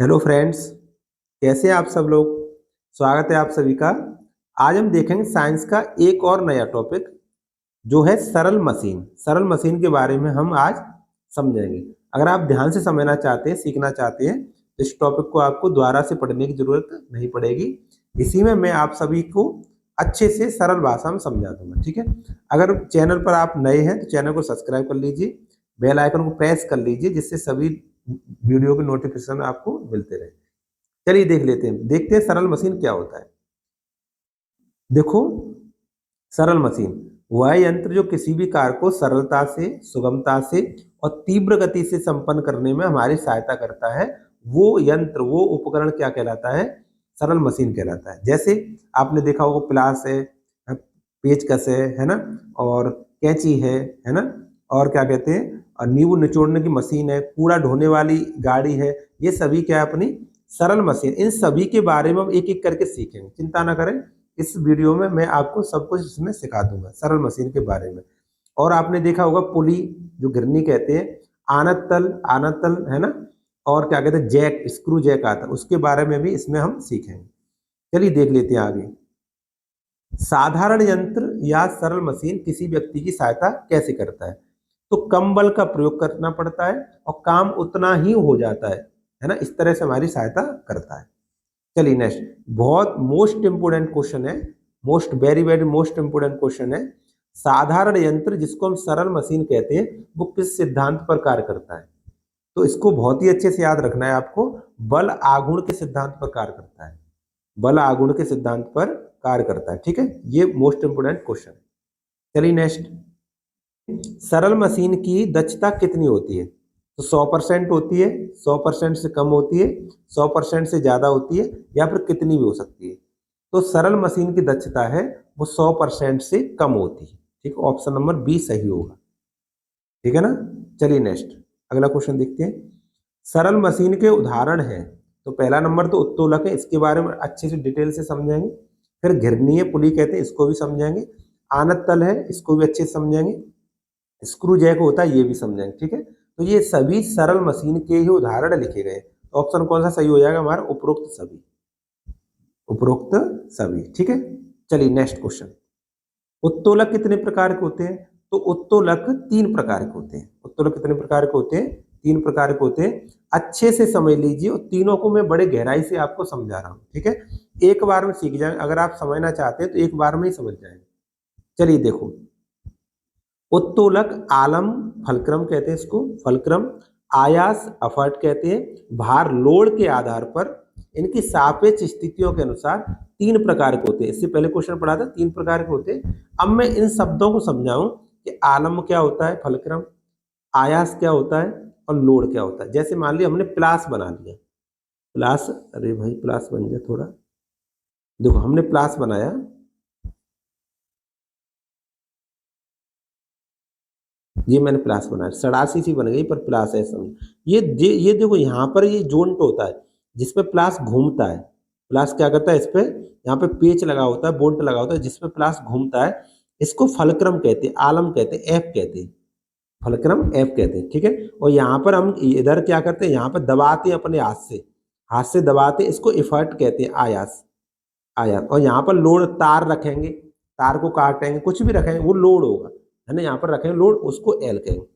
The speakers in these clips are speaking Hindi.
हेलो फ्रेंड्स, कैसे हैं आप सब लोग। स्वागत है आप सभी का। आज हम देखेंगे साइंस का एक और नया टॉपिक जो है सरल मशीन। सरल मशीन के बारे में हम आज समझेंगे। अगर आप ध्यान से समझना चाहते हैं, सीखना चाहते हैं तो इस टॉपिक को आपको दोबारा से पढ़ने की जरूरत नहीं पड़ेगी। इसी में मैं आप सभी को अच्छे से सरल भाषा में समझा दूंगा, ठीक है। अगर चैनल पर आप नए हैं तो चैनल को सब्सक्राइब कर लीजिए, बेल आइकन को प्रेस कर लीजिए जिससे सभी वीडियो के नोटिफिकेशन आपको मिलते रहे। चलिए देखते हैं सरल मशीन क्या होता है। देखो, सरल मशीन वह यंत्र जो किसी भी कार्य को सरलता से, सुगमता से और तीव्र गति से संपन्न करने में हमारी सहायता करता है। वो यंत्र, वो उपकरण क्या कहलाता है? सरल मशीन कहलाता है। जैसे आपने देखा होगा, प्लास है, पेचकस है ना, और कैंची है ना, और क्या कहते हैं, और नींबू निचोड़ने की मशीन है, कूड़ा ढोने वाली गाड़ी है। ये सभी क्या है? अपनी सरल मशीन। इन सभी के बारे में हम एक एक करके सीखेंगे, चिंता ना करें। इस वीडियो में मैं आपको सब कुछ इसमें सिखा दूंगा सरल मशीन के बारे में। और आपने देखा होगा पुली, जो गिरनी कहते हैं, आनत तल है ना, और क्या कहते हैं, जैक, स्क्रू जैक आता है, उसके बारे में भी इसमें हम सीखेंगे। चलिए देख लेते हैं आगे। साधारण यंत्र या सरल मशीन किसी व्यक्ति की सहायता कैसे करता है? तो कम बल का प्रयोग करना पड़ता है और काम उतना ही हो जाता है ना, इस तरह से हमारी सहायता करता है। चलिए नेक्स्ट, बहुत मोस्ट इंपोर्टेंट क्वेश्चन है, most very very most important question है। साधारण यंत्र जिसको हम सरल मशीन कहते हैं वो किस सिद्धांत पर कार्य करता है? तो इसको बहुत ही अच्छे से याद रखना है आपको। बल आघूर्ण के सिद्धांत पर कार्य करता है। बल आघूर्ण के सिद्धांत पर कार्य करता है, ठीक है। ये मोस्ट इंपोर्टेंट क्वेश्चन है। चलिए नेक्स्ट, सरल मशीन की दक्षता कितनी होती है? तो 100% होती है, 100% से कम होती है, 100% से ज्यादा होती है, या फिर कितनी भी हो सकती है। तो सरल मशीन की दक्षता है वो 100% से कम होती है, ठीक। ऑप्शन नंबर बी सही होगा, ठीक है ना। चलिए नेक्स्ट, अगला क्वेश्चन देखते हैं। सरल मशीन के उदाहरण हैं। तो पहला नंबर तो उत्तोलक है, इसके बारे में अच्छे से डिटेल से समझेंगे। फिर घिरनीय पुली कहते हैं, इसको भी समझेंगे। आनत तल है, इसको भी अच्छे से समझेंगे। स्क्रू जैक होता है, ये भी समझेंगे, ठीक है। तो ये सभी सरल मशीन के ही उदाहरण लिखे गए। तो ऑप्शन कौन सा सही हो जाएगा हमारा? उपरोक्त सभी, उपरोक्त सभी, ठीक है। चलिए नेक्स्ट क्वेश्चन। उत्तोलक कितने प्रकार के होते हैं? तो उत्तोलक 3 प्रकार के होते हैं। उत्तोलक कितने प्रकार के होते हैं? 3 प्रकार के होते हैं। अच्छे से समझ लीजिए, और तीनों को मैं बड़े गहराई से आपको समझा रहा हूं, ठीक है। एक बार में सीख जाएंगे। अगर आप समझना चाहते हैं तो एक बार में ही समझ जाएंगे। चलिए देखो, उत्तोलक आलम, फलक्रम कहते हैं इसको, फलक्रम। आयास, अफर्ट कहते हैं। भार, लोड के आधार पर इनकी सापेक्ष स्थितियों के अनुसार 3 प्रकार के होते हैं। इससे पहले क्वेश्चन पढ़ा था, 3 प्रकार के होते हैं। अब मैं इन शब्दों को समझाऊं कि आलम क्या होता है, फलक्रम, आयास क्या होता है, और लोड क्या होता है। जैसे मान लिया हमने प्लास बना लिया, प्लास, अरे भाई प्लास बन गया थोड़ा। देखो हमने प्लास बनाया, ये मैंने प्लास बनाया, सड़ासी सी बन गई पर प्लास है, समझ। ये देखो, यहाँ पर ये जोंट होता है जिसपे प्लास घूमता है। प्लास क्या करता है, इस पे यहाँ पे पेच लगा होता है, बोल्ट लगा होता है, जिसपे प्लास घूमता है। इसको फलक्रम कहते हैं, आलम कहते हैं, एफ कहते हैं, फलक्रम एफ कहते हैं, ठीक है। और यहाँ पर हम इधर क्या करते हैं, यहाँ पर दबाते हैं अपने हाथ से, हाथ से दबाते हैं, इसको इफर्ट कहते हैं, आयास, आयास। और यहाँ पर लोड, तार रखेंगे, तार को काटेंगे, कुछ भी रखेंगे वो लोड होगा, है ना। यहाँ पर रखेंगे लोड, उसको एल कहेंगे।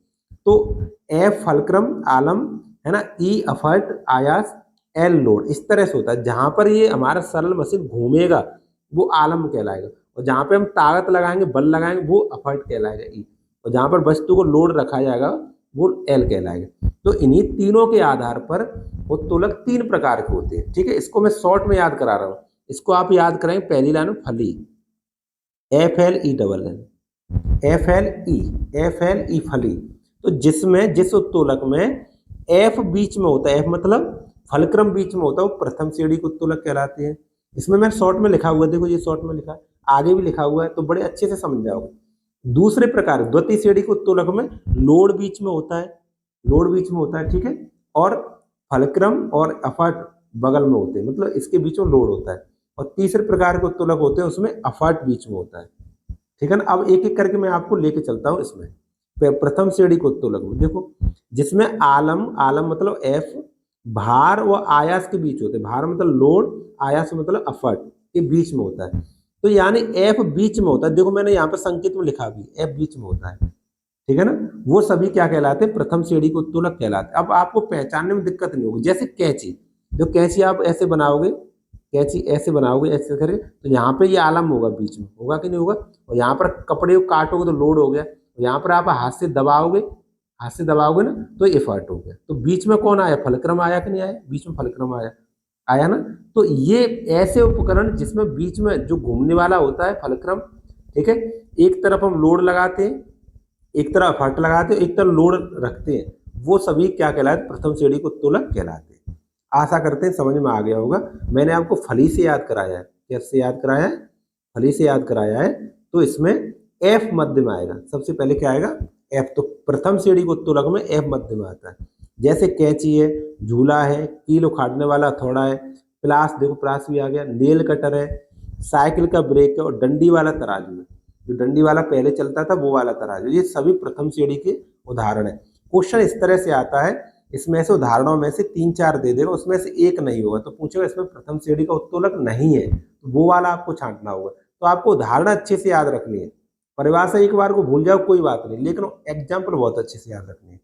तो एफ फलक्रम आलम, है ना, ई अफर्ट आयास, एल लोड, इस तरह से होता है। जहां पर ये हमारा सरल मशीन घूमेगा वो आलम कहलाएगा, और जहां पे हम ताकत लगाएंगे, बल लगाएंगे, वो अफर्ट कहलाएगा, ई। और जहां पर वस्तु को लोड रखा जाएगा वो एल कहलाएगा। तो इन्हीं तीनों के आधार पर उत्तोलक 3 प्रकार के होते हैं, ठीक है। इसको मैं शॉर्ट में याद करा रहा हूँ। इसको आप याद करेंगे, पहली लाइन में फली, F L E double L, F L E, F L E फली। तो जिसमें, जिस उत्तोलक में एफ बीच में होता है, एफ मतलब फलक्रम बीच में होता है, वो प्रथम श्रेणी के उत्तोलक कहलाते हैं। इसमें मैं शॉर्ट में लिखा हुआ है, देखो ये शॉर्ट में लिखा है, आगे भी लिखा हुआ है, तो बड़े अच्छे से समझ जाओगे। दूसरे प्रकार द्वितीय श्रेणी के उत्तोलक में लोड बीच में होता है, लोड बीच में होता है, ठीक है। और फलक्रम और अफाट बगल में होते हैं, मतलब इसके बीच में लोड होता है। और तीसरे प्रकार के उत्तोलक होते हैं, उसमें अफाट बीच में होता है, ठीक है ना। अब एक एक करके मैं आपको लेके चलता हूँ इसमें। प्रथम श्रेणी को उत्तोलक में देखो, जिसमें आलम, आलम मतलब एफ, भार व आयास के बीच होते हैं। भार मतलब लोड, आयास मतलब एफर्ट के बीच में होता है। तो यानी एफ बीच में होता है, देखो मैंने यहाँ पर संकेत में लिखा भी, एफ बीच में होता है, ठीक है ना। वो सभी क्या कहलाते हैं, प्रथम श्रेणी के उत्तोलक कहलाते हैं। अब आपको पहचानने में दिक्कत नहीं होगी। जैसे कैंची, जो कैंची आप ऐसे बनाओगे, कैंची ऐसे बनाओगे ऐसे करके, तो यहाँ पे ये आलम होगा बीच में, होगा कि नहीं होगा। और यहाँ पर कपड़े को काटोगे तो लोड हो गया, यहाँ पर आप हाथ से दबाओगे, हाथ से दबाओगे ना तो एफर्ट हो गया। तो बीच में कौन आया, फलक्रम आया कि नहीं आया, बीच में फलक्रम आया, आया ना। तो ये ऐसे उपकरण जिसमें बीच में जो घूमने वाला होता है फलक्रम, ठीक है, एक तरफ हम लोड लगाते हैं, एक तरफ एफर्ट लगाते हैं, एक तरफ लोड रखते हैं, वो सभी क्या कहलाते, प्रथम श्रेणी के उत्तोलक कहलाते हैं। आशा करते हैं समझ में आ गया होगा। मैंने आपको फली से याद कराया है, कैसे याद कराया है, फली से याद कराया है। तो इसमें एफ मध्य में आएगा, सबसे पहले क्या आएगा, एफ। तो प्रथम श्रेणी के उत्तोलक में एफ मध्य में आता है। जैसे कैंची है, झूला है, कील उखाड़ने वाला हथौड़ा है, प्लास, देखो प्लास भी आ गया, नेल कटर है, साइकिल का ब्रेक है, और डंडी वाला तराजू है। जो डंडी वाला पहले चलता था वो वाला तराजू, ये सभी प्रथम श्रेणी के उदाहरण है। क्वेश्चन इस तरह से आता है, इसमें से उदाहरणों में से 3-4 दे देगा, उसमें से एक नहीं होगा, तो पूछेगा इसमें प्रथम श्रेणी का उत्तोलक नहीं है, तो वो वाला आपको छांटना होगा। तो आपको उदाहरण अच्छे से याद रखनी है, परिभाषा एक बार को भूल जाओ कोई बात नहीं, लेकिन एग्जाम्पल बहुत अच्छे से याद रखनी है,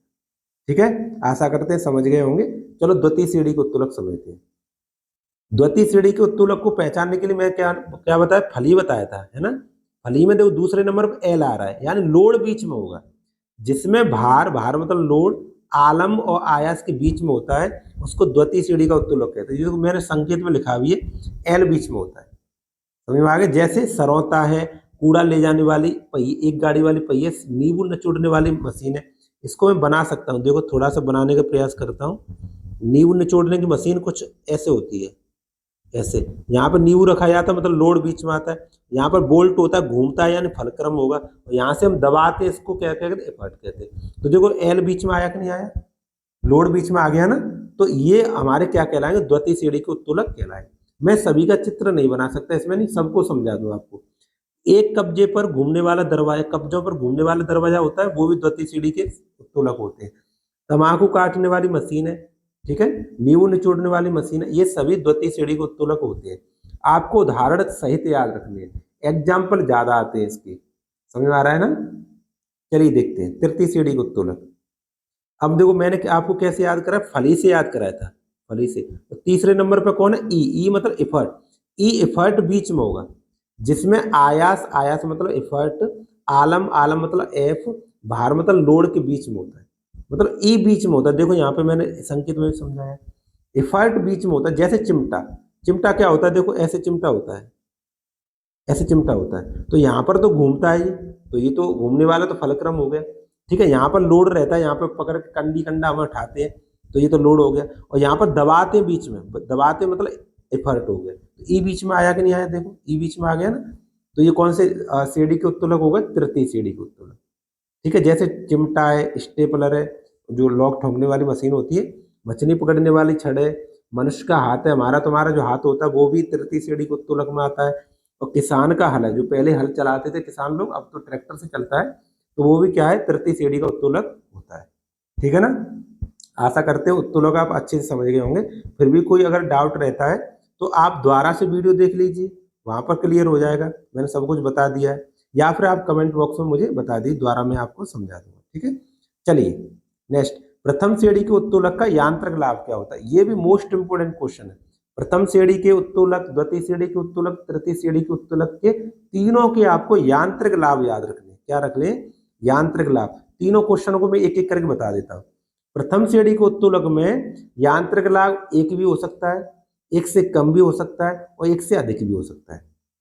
ठीक है। आशा करते हैं समझ गए होंगे। चलो द्वितीय श्रेणी के उत्तोलक समझते हैं। द्वितीय श्रेणी के उत्तोलक को पहचानने के लिए मैं क्या क्या बताया, फली बताया था, है ना। फली में देखो दूसरे नंबर पर एल आ रहा है, यानी लोड बीच में होगा, जिसमें भार, भार मतलब लोड, आलम और आयास के बीच में होता है, उसको द्वितीय श्रेणी का उत्तोलक कहते हैं। जो मैंने संकेत में लिखा भी है, एल बीच में होता है, समझ में आ गया। जैसे सरौता है, कूड़ा ले जाने वाली पहिए, एक गाड़ी वाली पहिए, नींबू निचोड़ने वाली मशीन है, इसको मैं बना सकता हूँ। देखो थोड़ा सा बनाने का प्रयास करता हूँ। नींबू निचोड़ने की मशीन कुछ ऐसे होती है, ऐसे, यहाँ पर नींबू रखा जाता है, मतलब लोड बीच में आता है, यहाँ पर बोल्ट होता है, घूमता है, यानी फलक्रम होगा, और यहाँ से हम दबाते हैं, इसको क्या कहते हैं, एफर्ट कहते हैं। तो देखो एल बीच में आया कि नहीं आया, लोड बीच में आ गया ना। तो ये हमारे क्या कहलाएंगे, द्वितीय श्रेणी के उत्तोलक कहलाएंगे। मैं सभी का चित्र नहीं बना सकता इसमें, नहीं सबको समझा दूं आपको। एक कब्जे पर घूमने वाला दरवाजा, कब्जों पर घूमने वाला दरवाजा होता है, वो भी द्वितीय श्रेणी के उत्तोलक होते हैं। तम्बाकू काटने वाली मशीन है, ठीक है, नींबू निचोड़ने वाली मशीन है, ये सभी द्वितीय श्रेणी के उत्तोलक होते हैं। आपको उदाहरण सहित याद रखने हैं, एग्जाम्पल ज्यादा आते हैं इसके, समझ में आ रहा है ना। चलिए देखते हैं तृतीय श्रेणी के उत्तोलक। अब देखो मैंने आपको कैसे याद करा, फली से याद कराया था, फली से। तो तीसरे नंबर पे कौन है, ई, ई मतलब एफर्ट, ई एफर्ट बीच में होगा, जिसमें आयास, आयास मतलब एफर्ट, आलम, आलम मतलब एफ, भार मतलब लोड के बीच में होता है, मतलब ई बीच में होता है। देखो यहाँ पे मैंने संकेत में समझाया, एफर्ट बीच में होता है। जैसे चिमटा, चिमटा क्या होता है, देखो ऐसे चिमटा होता है, ऐसे चिमटा होता है, तो यहाँ पर तो घूमता है ये, तो ये तो घूमने वाला तो फलक्रम हो गया, ठीक है। यहाँ पर लोड रहता है, यहाँ पर पकड़ के कंडी कंडा हम उठाते हैं, तो ये तो लोड हो गया। और यहाँ पर दबाते हैं बीच में, दबाते मतलब एफर्ट हो गया, तो ई बीच में आया कि नहीं आया, देखो ई बीच में आ गया ना। तो ये कौन से श्रेणी के उत्तोलक होगा, तृतीय श्रेणी के उत्तोलक, ठीक है। जैसे चिमटा है, स्टेपलर है, जो लॉक ठोकने वाली मशीन होती है, मछली पकड़ने वाली छड़ है, मनुष्य का हाथ है, हमारा तुम्हारा जो हाथ होता है वो भी तृतीय श्रेणी के उत्तोलक में आता है। और किसान का हल है, जो पहले हल चलाते थे किसान लोग, अब तो ट्रैक्टर से चलता है, तो वो भी क्या है, तृतीय श्रेणी का उत्तोलक होता है, ठीक है ना। आशा करते हो उत्तोलक आप अच्छे से समझ गए होंगे। फिर भी कोई अगर डाउट रहता है तो आप दोबारा से वीडियो देख लीजिए, वहां पर क्लियर हो जाएगा, मैंने सब कुछ बता दिया है। या फिर आप कमेंट बॉक्स में मुझे बता दीजिए, द्वारा मैं आपको समझा दूंगा, ठीक है। चलिए नेक्स्ट, प्रथम श्रेणी के उत्तोलक का यांत्रिक लाभ क्या होता है, ये भी मोस्ट इंपोर्टेंट क्वेश्चन है। प्रथम श्रेणी के उत्तोलक, द्वितीय श्रेणी के उत्तोलक, तृतीय श्रेणी के उत्तोलक के तीनों के आपको यांत्रिक लाभ याद रखने, क्या रख लें, यांत्रिक लाभ। तीनों क्वेश्चनों को मैं एक एक करके बता देता हूँ। प्रथम श्रेणी के उत्तोलक में यांत्रिक लाभ एक भी हो सकता है, एक से कम भी हो सकता है, और एक से अधिक भी हो सकता है,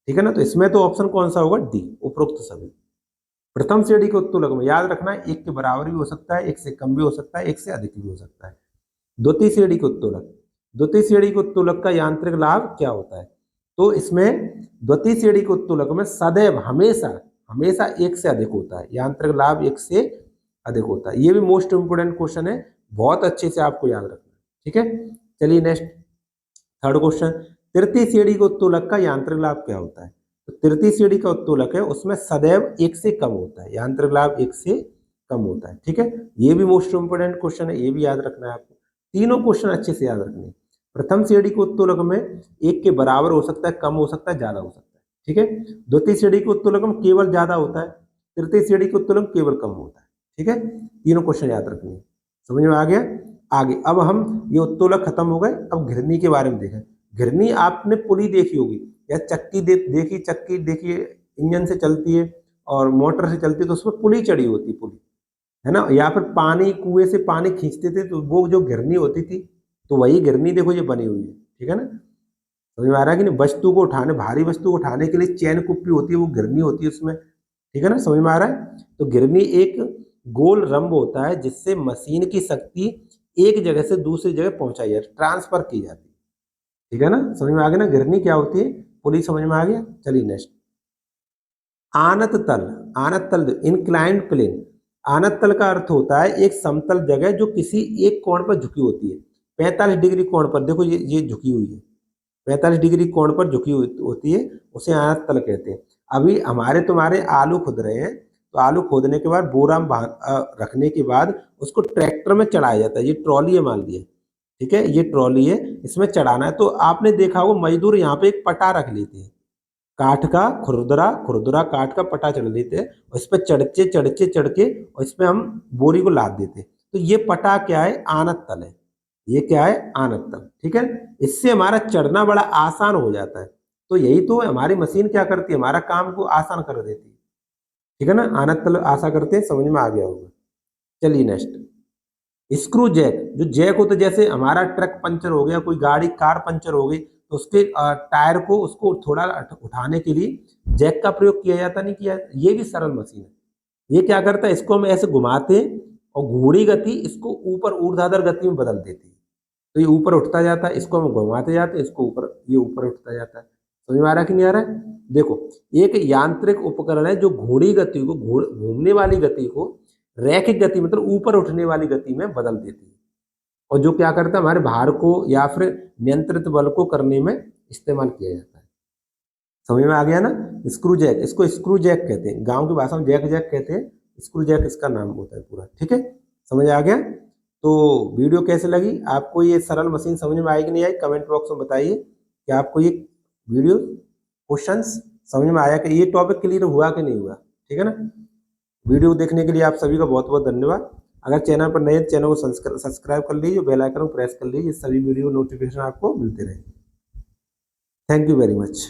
ठीक है ना। तो इसमें तो ऑप्शन कौन सा होगा, डी, उपरोक्त सभी। प्रथम श्रेणी के उत्तोलक में याद रखना है, एक के बराबर भी हो सकता है, एक से कम भी हो सकता है, एक से अधिक भी हो सकता है। द्वितीय श्रेणी के उत्तोलक, द्वितीय श्रेणी के उत्तोलक का यांत्रिक लाभ क्या होता है, तो इसमें द्वितीय श्रेणी के उत्तोलक में सदैव, हमेशा, हमेशा एक से अधिक होता है, यांत्रिक लाभ एक से अधिक होता है। ये भी मोस्ट इंपोर्टेंट क्वेश्चन है, बहुत अच्छे से आपको याद रखना है, ठीक है। चलिए नेक्स्ट, थर्ड क्वेश्चन, तृतीय श्रेणी के उत्तोलक का यांत्रिक लाभ क्या होता है, तो तृतीय श्रेणी का उत्तोलक है, उसमें सदैव एक से कम होता है, यांत्रिक लाभ एक से कम होता है, ठीक है। ये भी मोस्ट इंपोर्टेंट क्वेश्चन है, ये भी याद रखना है आपको। तीनों क्वेश्चन अच्छे से याद रखने। प्रथम श्रेणी के उत्तोलक में एक के बराबर हो सकता है, कम हो सकता है, ज्यादा हो सकता है, ठीक है। द्वितीय श्रेणी के उत्तोलक में केवल ज्यादा होता है, तृतीय श्रेणी के उत्तोलक केवल कम होता है, ठीक है। तीनों क्वेश्चन याद रखने, समझ में आ गया। आगे अब हम ये उत्तोलक खत्म हो गए, अब घिरनी के बारे में देखें। घिरनी आपने पुली देखी होगी या चक्की देखी, चक्की देखिए इंजन से चलती है और मोटर से चलती है, तो उसमें पुली चढ़ी होती है, पुली है ना। या फिर पानी कुएं से पानी खींचते थे तो वो जो घिरनी होती थी, तो वही घिरनी देखो ये बनी हुई है, ठीक है ना। समझ में आ रहा है कि नहीं। वस्तु को उठाने, भारी वस्तु को उठाने के लिए चैन कुप्पी होती है, वो घिरनी होती है उसमें, ठीक है ना। समझ में आ रहा है। तो घिरनी एक गोल रंब होता है जिससे मशीन की शक्ति एक जगह से दूसरी जगह पहुंचाई जाती है, ट्रांसफर की जाती है, ठीक है ना। समझ में आ गया ना, घिरनी क्या होती है, पुली। समझ में आ गया। चलिए नेक्स्ट, आनत तल। आनत तल, इंक्लाइंड प्लेन। आनत तल का अर्थ होता है एक समतल जगह जो किसी एक कोण पर झुकी होती है। 45 डिग्री कोण पर, देखो ये झुकी हुई है, 45 डिग्री कोण पर झुकी होती है, उसे आनत तल कहते हैं। अभी हमारे तुम्हारे आलू खुद रहे हैं, तो आलू खोदने के बाद बोरा में रखने के बाद उसको ट्रैक्टर में चढ़ाया जाता है। ये ट्रॉली है मान लिया, ठीक है, ये ट्रॉली है, इसमें चढ़ाना है। तो आपने देखा होगा मजदूर यहाँ पे एक पटा रख लेते हैं, काठ का खुरदरा, खुरदरा काठ का पटा चढ़ लेते हैं, और इस पर चढ़ के और इसमें हम बोरी को लाद देते हैं। तो ये पटा क्या है, आनत तल है। ये क्या है, आनत तल, ठीक है। इससे हमारा चढ़ना बड़ा आसान हो जाता है। तो यही तो हमारी मशीन क्या करती है, हमारा काम को आसान कर देती है, ठीक है ना। आनत तल आशा करते हैं समझ में आ गया होगा। चलिए नेक्स्ट, स्क्रू जैक। जो जैक होता है, जैसे हमारा ट्रक पंचर हो गया, कोई गाड़ी कार पंचर हो गई, तो उसके टायर को उसको थोड़ा उठाने के लिए जैक का प्रयोग किया जाता, नहीं किया। ये भी सरल मशीन है। ये क्या करता है, इसको हम ऐसे घुमाते हैं और घूर्णी गति इसको ऊपर ऊर्ध्वाधर गति में बदल देती है। तो ये ऊपर उठता जाता है, इसको हम घुमाते जाते हैं, इसको ऊपर, ये ऊपर उठता जाता है। समझ में आ रहा है कि नहीं आ रहा है। देखो, एक यांत्रिक उपकरण है जो घूर्णी गति को, घूमने वाली गति को रैखिक गति मतलब ऊपर उठने वाली गति में बदल देती है, और जो क्या करता है, हमारे भार को या फिर नियंत्रित बल को करने में इस्तेमाल किया जाता है। समझ में आ गया ना। स्क्रू जैक, इसको स्क्रू जैक कहते हैं, गांव की भाषा में जैक जैक कहते हैं, स्क्रू जैक इसका नाम होता है पूरा, ठीक है। समझ आ गया। तो वीडियो कैसे लगी आपको, ये सरल मशीन समझ में आई कि नहीं आई, कमेंट बॉक्स में बताइए कि आपको ये वीडियो क्वेश्चंस समझ में आया कि ये टॉपिक क्लियर हुआ कि नहीं हुआ, ठीक है ना। वीडियो देखने के लिए आप सभी का बहुत बहुत धन्यवाद। अगर चैनल पर नए, चैनल को सब्सक्राइब कर लीजिए, बेल आइकन को प्रेस कर लीजिए, सभी वीडियो नोटिफिकेशन आपको मिलते रहे। Thank you very much.